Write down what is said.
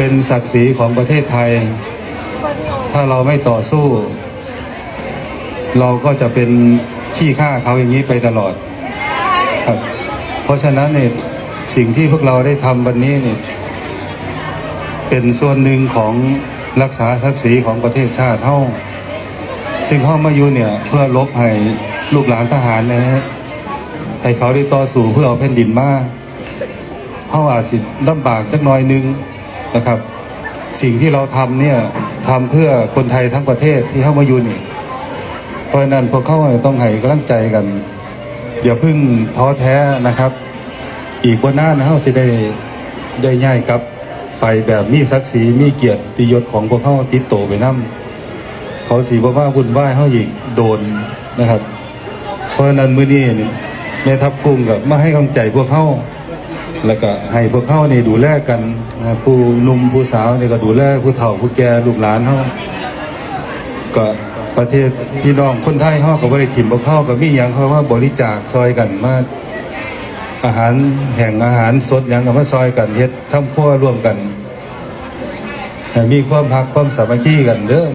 เป็นศักดิ์ศรีของประเทศไทยถ้าเราไม่ต่อสู้เราก็จะเป็นขี้ข้าเขาอย่างนี้ไปตลอดครับเพราะฉะนั้นเนี่ยสิ่งที่พวกเราได้ทำวันนี้เนี่ยเป็นส่วนหนึ่งของรักษาศักดิ์ศรีของประเทศชาติเฮาซึ่งเฮามาอยู่เนี่ยเพื่อลบให้ลูกหลานทหารนะฮะให้เขาได้ต่อสู้เพื่อเอาแผ่นดินมาเฮาอาจสิลำบากจักหน่อยนึงนะครับสิ่งที่เราทำเนี่ยทำเพื่อคนไทยทั้งประเทศที่เข้ามาอยู่นี่เพราะนั้นพวกเขาต้องให้กำลังใจกันอย่าเพิ่งท้อแท้นะครับอีกวันหน้านะเขาสิได้ง่ายครับไปแบบมีศักดิ์ศรีมีเกียรติยศของพวกเขาติดโตไปนั่เขาสีบอกว่าวุ่นวายเขาอีกโดนนะครับเพราะนั้นมื้อนี้แม่ทัพกุ้งกับมาให้กำลังใจพวกเขาแล้วก็ให้พวกเขาเนี่ยดูแลกันผู้หนุ่มผู้สาวเนี่ยก็ดูแลผู้เฒ่าผู้แก่ลูกหลานเขาก็ประเทศพี่น้องคนไทยเขาก็บริถิ่มพวกเขาก็มีอย่างเขาว่าบริจาคซอยกันมาอาหารแห่งอาหารสดอย่างกับมาซอยกันเฮ็ดทำครัวร่วมกันมีความรักความสามัคคีกันเด้อ